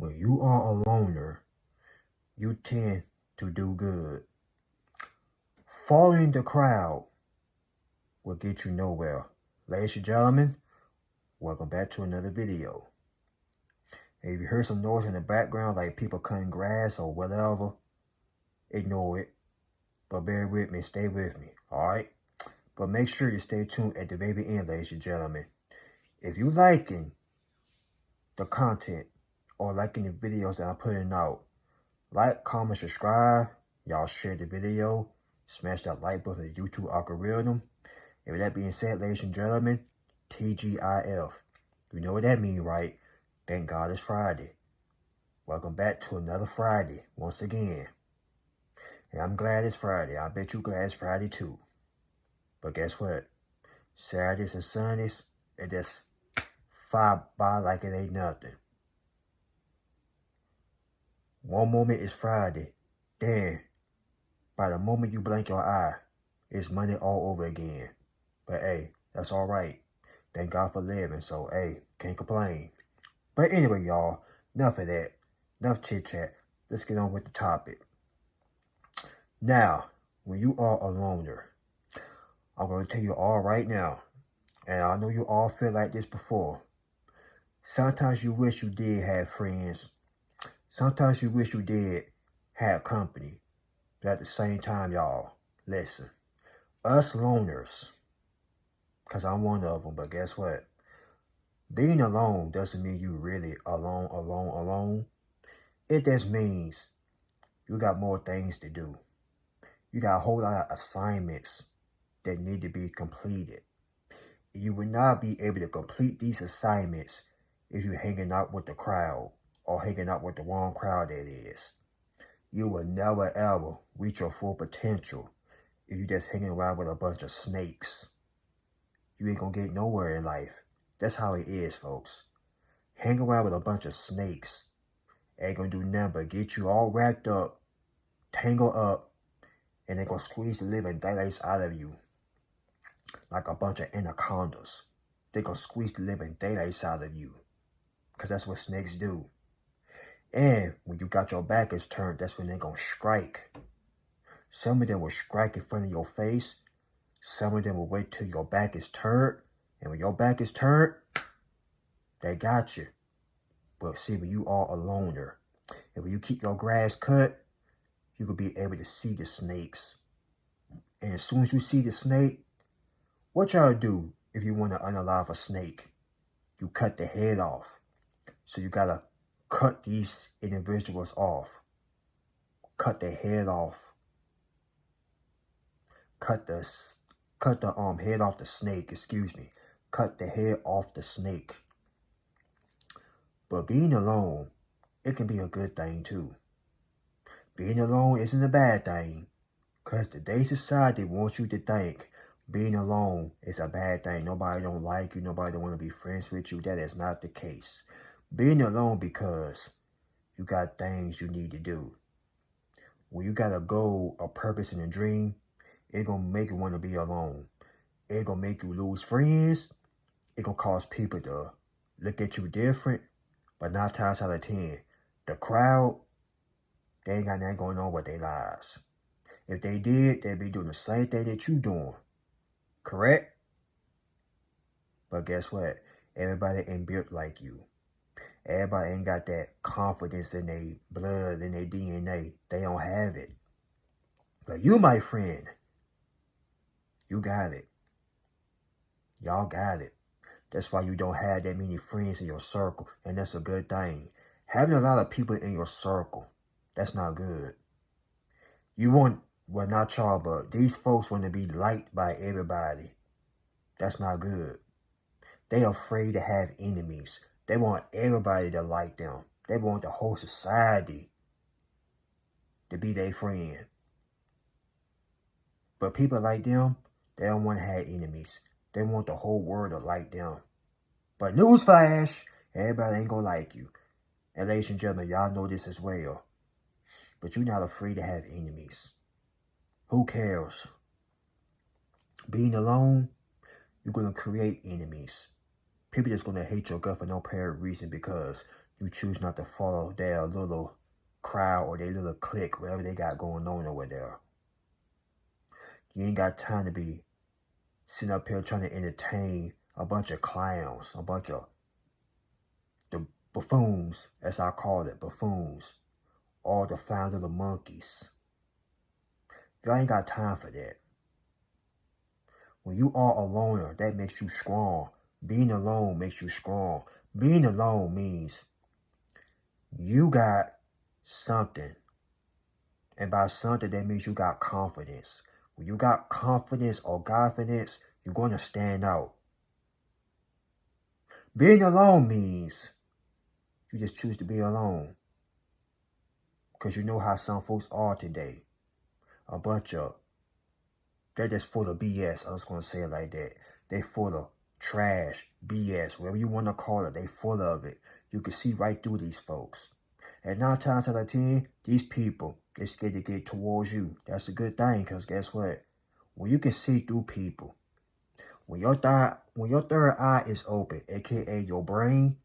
When you are a loner, you tend to do good. Following the crowd will get you nowhere. Ladies and gentlemen, welcome back to another video. If you hear some noise in the background like people cutting grass or whatever, ignore it. But bear with me, stay with me, alright? But make sure you stay tuned at the very end, ladies and gentlemen. If you liking the content or liking the videos that I'm putting out, like, comment, subscribe. Y'all share the video. Smash that like button to the YouTube algorithm. And with that being said, ladies and gentlemen, TGIF. You know what that means, right? Thank God it's Friday. Welcome back to another Friday, once again. And I'm glad it's Friday. I bet you glad it's Friday too. But guess what? Saturdays and Sundays, it just fly by like it ain't nothing. One moment is Friday. Then, by the moment you blink your eye, it's Monday all over again. But hey, that's alright. Thank God for living, so hey, can't complain. But anyway, y'all, enough of that. Enough chit-chat. Let's get on with the topic. Now, when you are a loner, I'm going to tell you all right now, and I know you all feel like this before. Sometimes you wish you did have friends. Sometimes you wish you did have company. But at the same time, y'all, listen. Us loners, because I'm one of them, but guess what? Being alone doesn't mean you really alone. It just means you got more things to do. You got a whole lot of assignments that need to be completed. You will not be able to complete these assignments if you're hanging out with the crowd or hanging out with the wrong crowd, that is. You will never ever reach your full potential if you're just hanging around with a bunch of snakes. You ain't gonna get nowhere in life. That's how it is, folks. Hang around with a bunch of snakes ain't gonna do nothing but get you all wrapped up, tangled up, and they're gonna squeeze the living daylights out of you like a bunch of anacondas. They're gonna squeeze the living daylights out of you because that's what snakes do. And when you got your back is turned, that's when they're gonna strike. Some of them will strike in front of your face. Some of them will wait till your back is turned. And when your back is turned, they got you. But see, when you are a loner, and when you keep your grass cut, you will be able to see the snakes. And as soon as you see the snake, what y'all do if you want to unalive a snake? You cut the head off. So you gotta cut these individuals off. Cut the head off. Cut the head off the snake, excuse me. Cut the head off the snake. But being alone, it can be a good thing too. Being alone isn't a bad thing, because today's society wants you to think being alone is a bad thing. Nobody don't like you, nobody don't want to be friends with you. That is not the case. Being alone because you got things you need to do. When you got a goal, a purpose, and a dream, it gonna make you want to be alone. It gonna make you lose friends. It gonna cause people to look at you different. But 9 times out of 10, the crowd, they ain't got nothing going on with their lives. If they did, they'd be doing the same thing that you doing. Correct? But guess what? Everybody ain't built like you. Everybody ain't got that confidence in their blood, in their DNA. They don't have it. But you, my friend, you got it. Y'all got it. That's why you don't have that many friends in your circle. And that's a good thing. Having a lot of people in your circle, that's not good. You want, well, not y'all, but these folks want to be liked by everybody. That's not good. They afraid to have enemies. They want everybody to like them. They want the whole society to be their friend. But people like them, they don't want to have enemies. They want the whole world to like them. But newsflash, everybody ain't gonna like you. And ladies and gentlemen, y'all know this as well. But you're not afraid to have enemies. Who cares? Being alone, you're gonna create enemies. People just gonna hate your gut for no apparent reason because You choose not to follow their little crowd or their little clique, whatever they got going on over there. You ain't got time to be sitting up here trying to entertain a bunch of clowns, a bunch of the buffoons, as I call it, buffoons, all the flying little monkeys. Y'all ain't got time for that. When you are a loner, that makes you strong. Being alone makes you strong. Being alone means you got something. And by something, that means you got confidence. When you got confidence or confidence, you're going to stand out. Being alone means you just choose to be alone. Because you know how some folks are today. A bunch of, they're just full of BS. I'm just going to say it like that. They full of trash, BS, whatever you want to call it. They full of it. You can see right through these folks. And 9 times out of 10, these people, they're scared to get towards you. That's a good thing, because guess what? When you can see through people, when your third eye is open, aka your brain,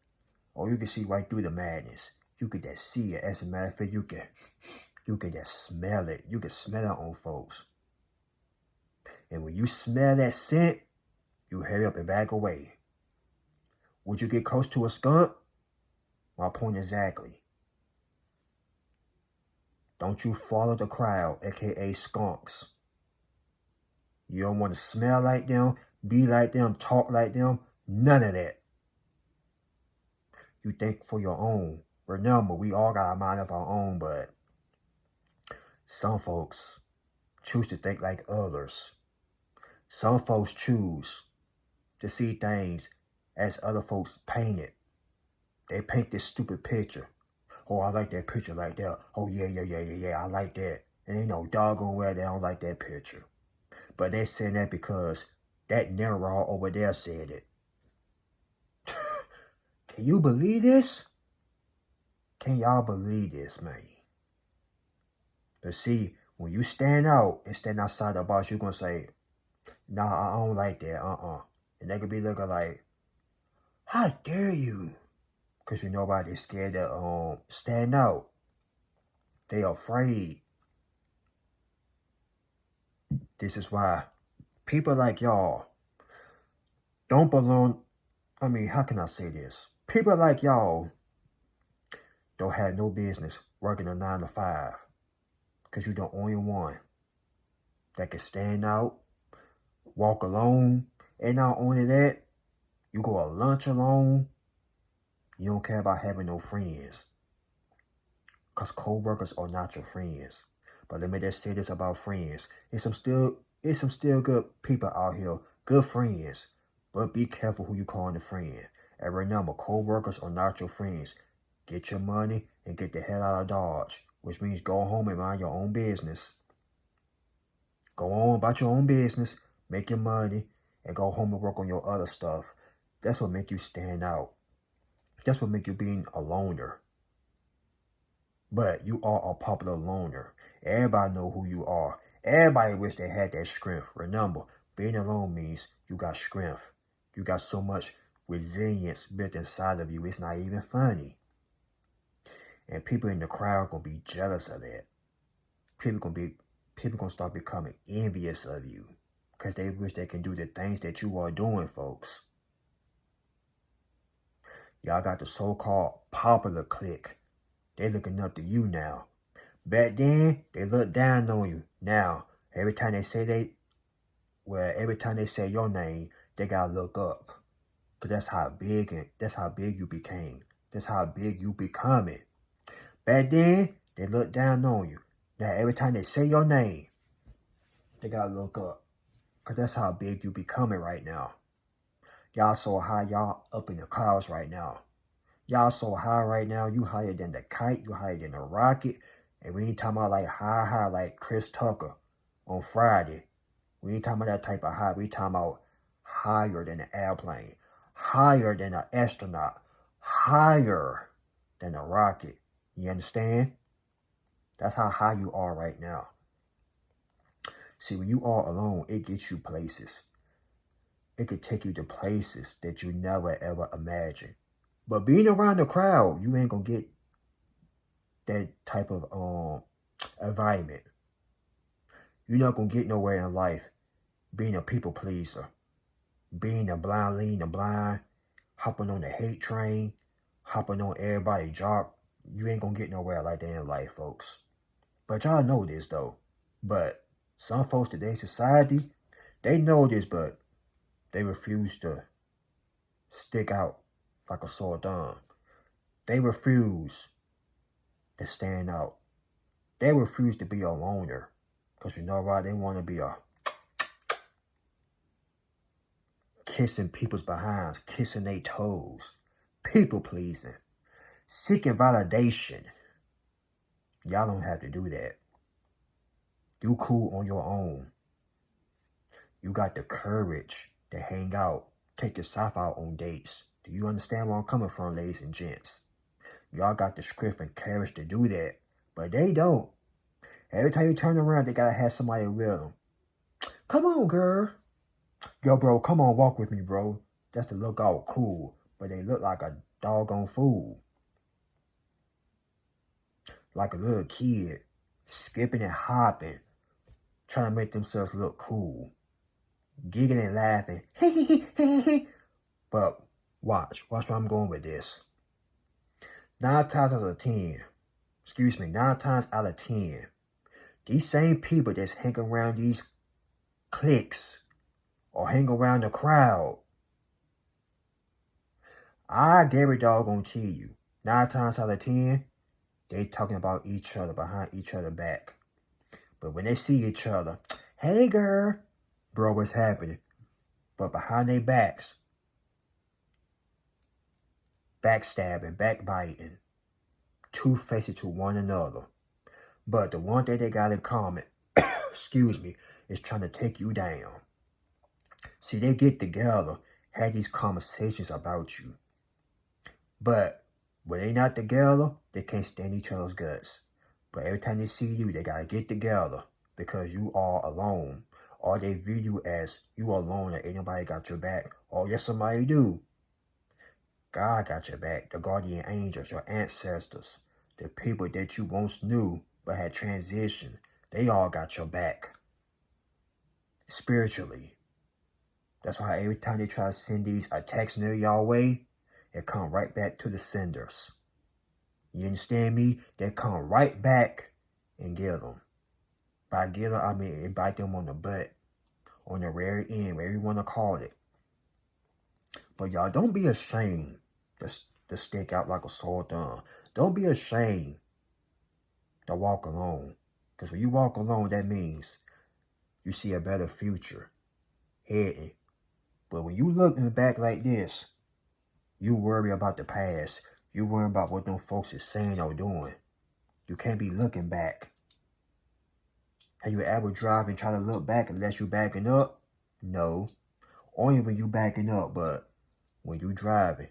or you can see right through the madness. You can just see it. As a matter of fact, you can just smell it. You can smell it on folks. And when you smell that scent, you hurry up and back away. Would you get close to a skunk? My point exactly. Don't you follow the crowd, aka skunks. You don't want to smell like them, be like them, talk like them, none of that. You think for your own. Remember, we all got a mind of our own, but some folks choose to think like others. Some folks choose to see things as other folks paint it. They paint this stupid picture. Oh, I like that picture like that. Oh, yeah, I like that. And ain't no doggone well they don't like that picture. But they saying that because that narrow over there said it. Can you believe this? Can y'all believe this, man? But see, when you stand out and stand outside the box, you're going to say, nah, I don't like that, And they could be looking like, how dare you? Because you know why they're scared to stand out. They afraid. This is why people like y'all don't belong. I mean, how can I say this? People like y'all don't have no business working a 9 to 5. Because you're the only one that can stand out, walk alone. And not only that, you go to lunch alone. You don't care about having no friends. Because co-workers are not your friends. But let me just say this about friends. It's some still good people out here. Good friends. But be careful who you calling a friend. And remember, co-workers are not your friends. Get your money and get the hell out of Dodge. Which means go home and mind your own business. Go on about your own business. Make your money. And go home and work on your other stuff. That's what make you stand out. That's what make you being a loner. But you are a popular loner. Everybody know who you are. Everybody wish they had that strength. Remember, being alone means you got strength. You got so much resilience built inside of you. It's not even funny. And people in the crowd gonna be jealous of that. People gonna start becoming envious of you. Because they wish they can do the things that you are doing, folks. Y'all got the so-called popular clique. They looking up to you now. Back then, they looked down on you. Now, every time they say your name, they gotta look up. Cause that's how big you became. That's how big you becoming. Back then, they looked down on you. Now, every time they say your name, they gotta look up. Cause that's how big you becoming right now. Y'all so high, y'all up in the clouds right now. Y'all so high right now, you higher than the kite, you higher than the rocket. And we ain't talking about like high like Chris Tucker on Friday. We ain't talking about that type of high. We talking about higher than an airplane, higher than an astronaut, higher than a rocket. You understand? That's how high you are right now. See, when you are alone, it gets you places. It could take you to places that you never ever imagined. But being around the crowd, you ain't gonna get that type of environment. You're not gonna get nowhere in life being a people pleaser, being a blind leading the blind, hopping on the hate train, hopping on everybody's job. You ain't gonna get nowhere like that in life, folks. But y'all know this though. But some folks today's society, they know this, but they refuse to stick out like a sore thumb. They refuse to stand out. They refuse to be a loner. Because you know why? They want to be a kissing people's behinds, kissing their toes, people pleasing, seeking validation. Y'all don't have to do that. You cool on your own. You got the courage to hang out, take yourself out on dates. Do you understand where I'm coming from, ladies and gents? Y'all got the script and courage to do that, but they don't. Every time you turn around, they gotta have somebody with them. Come on, girl. Yo, bro, come on, walk with me, bro. That's to look all cool, but they look like a doggone fool. Like a little kid, skipping and hopping, trying to make themselves look cool. Giggling and laughing. But watch where I'm going with this. 9 times out of 10, these same people that's hang around these cliques or hang around the crowd, I dare doggone tell you, 9 times out of 10, they talking about each other behind each other back. But when they see each other, hey girl, bro, what's happening? But behind their backs, backstabbing, backbiting, two-faced to one another. But the one thing they got in common, is trying to take you down. See, they get together, have these conversations about you. But when they not together, they can't stand each other's guts. But every time they see you, they gotta get together because you are alone. Or they view you as you alone and ain't nobody got your back. Or yes, somebody do. God got your back. The guardian angels, your ancestors, the people that you once knew but had transitioned, they all got your back. Spiritually. That's why every time they try to send these attacks near y'all way, it come right back to the senders. You understand me? They come right back and get them. By get them, I mean it bite them on the butt, on the rear end, whatever you want to call it. But y'all don't be ashamed to stick out like a sore thumb. Don't be ashamed to walk alone. Because when you walk alone, that means you see a better future heading. But when you look in the back like this, you worry about the past. You worry about what them folks is saying or doing. You can't be looking back. Have you ever drive and try to look back unless you backing up? No. Only when you backing up, but when you driving,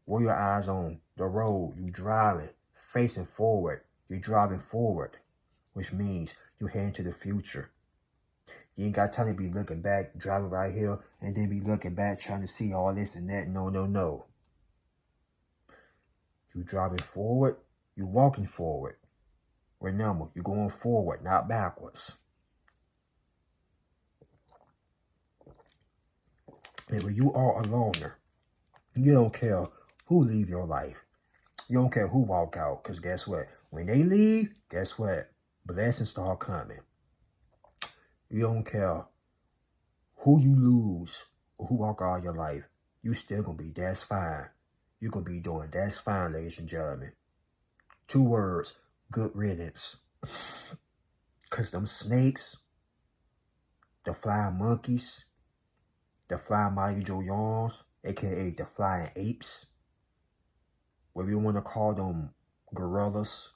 where your eyes on the road, you driving, facing forward. You're driving forward, which means you heading to the future. You ain't got time to be looking back, driving right here, and then be looking back trying to see all this and that. No, no, no. You driving forward, you walking forward. Remember, you're going forward, not backwards. And when you are a loner, you don't care who leave your life. You don't care who walk out, because guess what? When they leave, guess what? Blessings start coming. You don't care who you lose or who walk out of your life. You still going to be that's fine. You're going to be doing that's fine, ladies and gentlemen. 2 words, good riddance. Because them snakes, the flying monkeys, the flying Mayu-Jo-Yons, a.k.a. the flying apes, what we want to call them gorillas,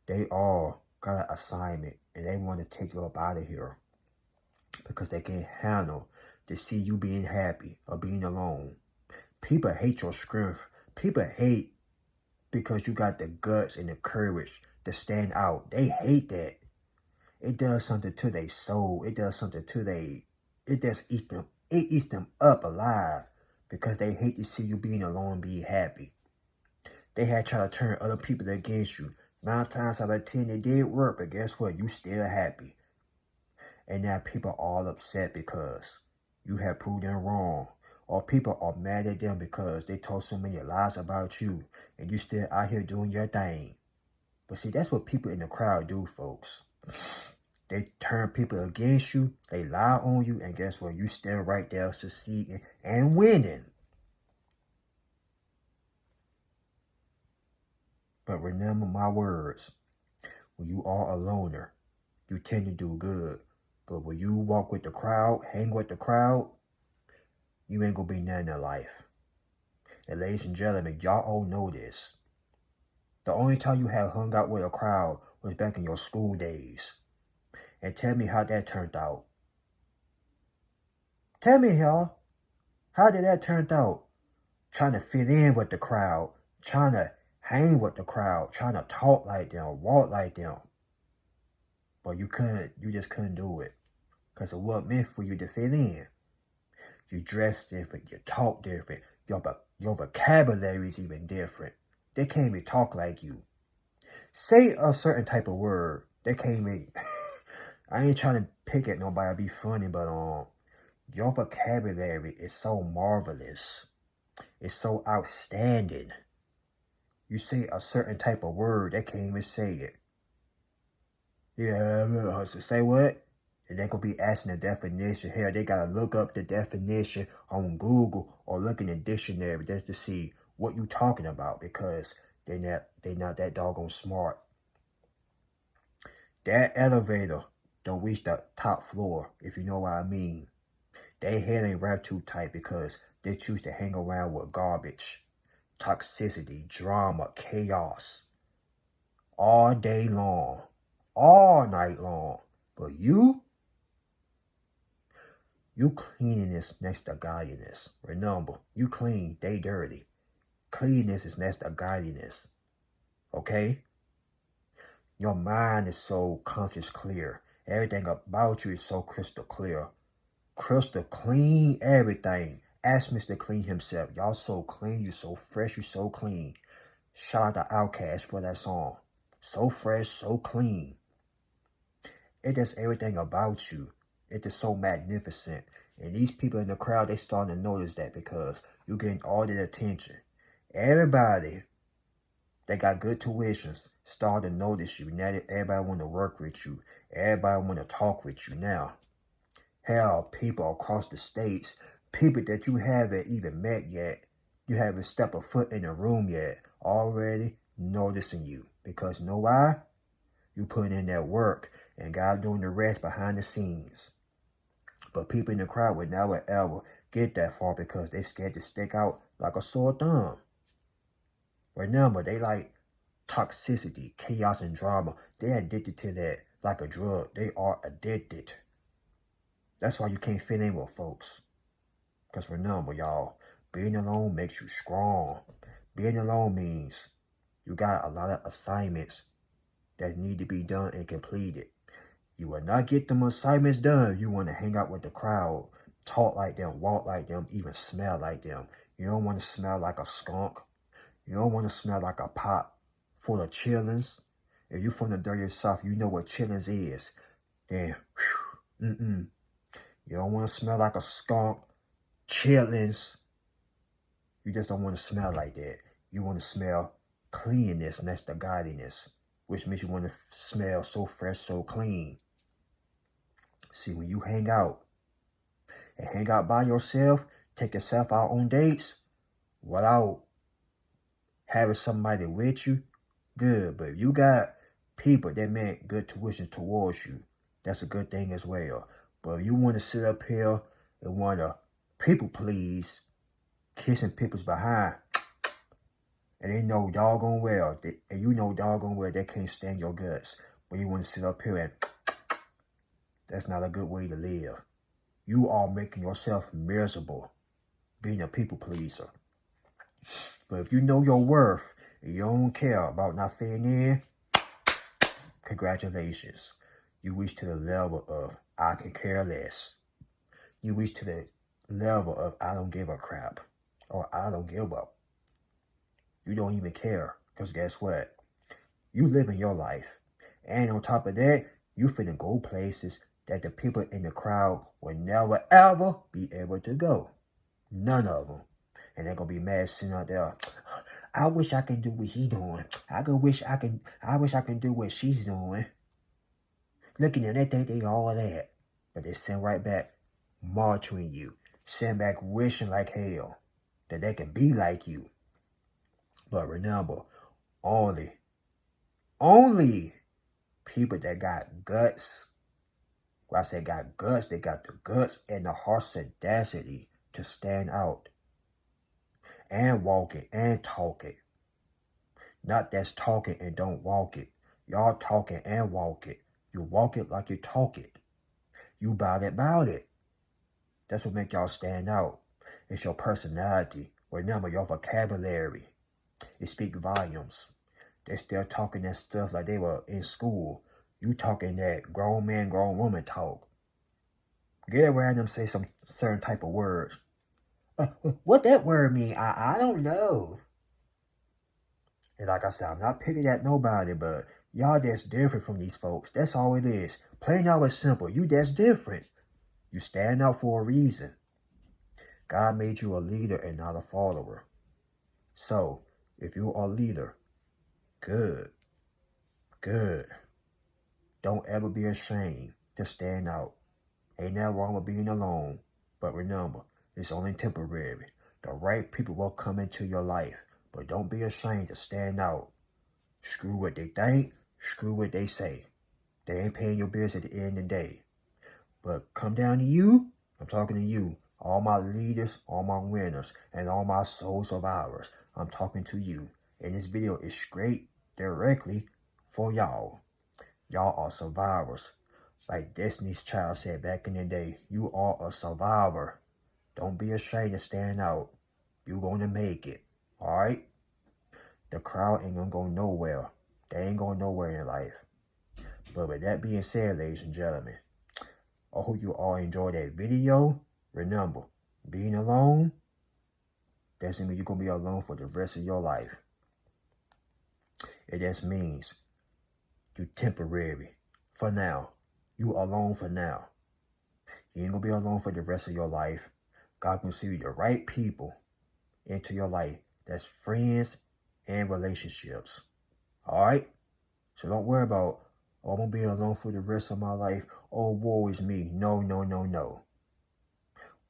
they all got an assignment and they want to take you up out of here because they can't handle to see you being happy or being alone. People hate your strength. People hate because you got the guts and the courage to stand out. They hate that. It does something to their soul. It does something to it just eats them up alive because they hate to see you being alone and be happy. They had tried to turn other people against you. 9 times out of 10 it did work, but guess what? You still happy. And now people are all upset because you have proved them wrong. Or people are mad at them because they told so many lies about you and you still out here doing your thing. But see, that's what people in the crowd do, folks. They turn people against you, they lie on you, and guess what? You still right there succeeding and winning. But remember my words. When you are a loner, you tend to do good. But when you walk with the crowd, hang with the crowd, you ain't gonna be nothing in life. And ladies and gentlemen, y'all all know this. The only time you have hung out with a crowd was back in your school days. And tell me how that turned out. Tell me, y'all, how did that turn out? Trying to fit in with the crowd, trying to hang with the crowd, trying to talk like them, walk like them. But you just couldn't do it. Because it wasn't meant for you to fit in. You dress different, you talk different, your vocabulary is even different. They can't even talk like you. Say a certain type of word, they can't even... I ain't trying to pick at nobody, be funny, but your vocabulary is so marvelous. It's so outstanding. You say a certain type of word, they can't even say it. Yeah, say what? And they're going to be asking the definition. Hell, they got to look up the definition on Google or look in the dictionary just to see what you talking about because they not that doggone smart. That elevator don't reach the top floor, if you know what I mean. Their head ain't wrapped too tight because they choose to hang around with garbage, toxicity, drama, chaos, all day long, all night long. But you cleanliness next to godliness. Remember, you clean, they dirty. Cleanliness is next to godliness. Okay? Your mind is so conscious clear. Everything about you is so crystal clear. Crystal clean everything. Ask Mr. Clean himself. Y'all so clean, you so fresh, you so clean. Shout out to Outkast for that song. So fresh, so clean. It does everything about you. It is so magnificent. And these people in the crowd, they starting to notice that because you're getting all their attention. Everybody that got good tuitions start to notice you. Now that everybody want to work with you. Everybody want to talk with you now. Hell, people across the states, people that you haven't even met yet, you haven't stepped a foot in the room yet, already noticing you. Because you know why? You put in that work and God doing the rest behind the scenes. But people in the crowd would never ever get that far because they scared to stick out like a sore thumb. Remember, they like toxicity, chaos, and drama. They're addicted to that like a drug. They are addicted. That's why you can't fit in with folks. Because remember, y'all, being alone makes you strong. Being alone means you got a lot of assignments that need to be done and completed. You will not get them assignments done. You want to hang out with the crowd, talk like them, walk like them, even smell like them. You don't want to smell like a skunk. You don't want to smell like a pot full of chillings. If you're from the dirty South, you know what chillings is. Then, you don't want to smell like a skunk, chillings. You just don't want to smell like that. You want to smell cleanness, and that's the godliness, which makes you want to smell so fresh, so clean. See, when you hang out by yourself, take yourself out on dates without having somebody with you, good. But if you got people that meant good tuition towards you, that's a good thing as well. But if you want to sit up here and want to people please, kissing people's behind, and they know doggone well, and you know doggone well they can't stand your guts, but you want to sit up here and that's not a good way to live. You are making yourself miserable being a people pleaser. But if you know your worth and you don't care about not fitting in, congratulations. You reach to the level of I can care less. You reach to the level of I don't give a crap. or I don't give up. You don't even care. Because guess what? You living your life. And on top of that, you finna go places that the people in the crowd will never ever be able to go. None of them. And they're gonna be mad sitting out there. I wish I can do what he doing. I wish I can do what she's doing. Looking at that, they think all that. But they send right back martyring you. Send back wishing like hell that they can be like you. But remember, only people that got guts, when I say got guts, they got the guts and the heart's audacity to stand out and walk it and talk it. Not that's talking and don't walk it. Y'all talking and walk it. You walk it like you talk it. You bout it. That's what make y'all stand out. It's your personality. Remember, your vocabulary. It speak volumes. They still talking that stuff like they were in school. You talking that grown man, grown woman talk. Get around them, say some certain type of words. What that word mean? I don't know. And like I said, I'm not picking at nobody, but y'all that's different from these folks. That's all it is. Plain out and simple. You that's different. You stand out for a reason. God made you a leader and not a follower. So, if you are a leader, good. Don't ever be ashamed to stand out. Ain't nothing wrong with being alone. But remember, it's only temporary. The right people will come into your life. But don't be ashamed to stand out. Screw what they think. Screw what they say. They ain't paying your bills at the end of the day. But come down to you. I'm talking to you. All my leaders, all my winners, and all my soul survivors. I'm talking to you. And this video is straight directly for y'all. Y'all are survivors. Like Destiny's Child said back in the day, you are a survivor. Don't be ashamed to stand out. You're going to make it. Alright? The crowd ain't going to go nowhere. They ain't going nowhere in life. But with that being said, ladies and gentlemen, I hope you all enjoyed that video. Remember, being alone doesn't mean you're going to be alone for the rest of your life. It just means you're temporary for now. You alone for now. You ain't going to be alone for the rest of your life. God can send you the right people into your life. That's friends and relationships. Alright? So don't worry about, oh, I'm going to be alone for the rest of my life. Oh, woe is me. No.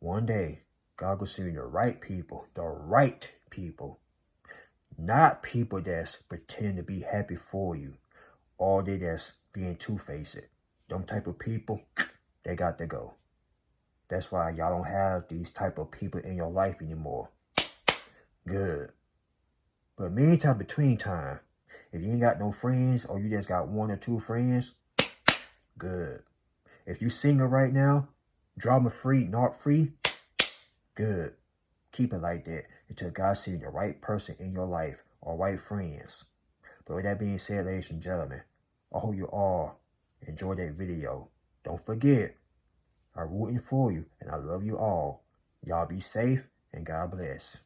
One day, God will send you the right people. The right people. Not people that's pretend to be happy for you. Or they that's being two-faced. Them type of people, they got to go. That's why y'all don't have these type of people in your life anymore. Good. But meantime, between time, if you ain't got no friends or you just got 1 or 2 friends, good. If you single right now, drama free, not free, good. Keep it like that until God sends the right person in your life or right friends. But with that being said, ladies and gentlemen, I hope you all enjoyed that video. Don't forget, I'm rooting for you and I love you all. Y'all be safe and God bless.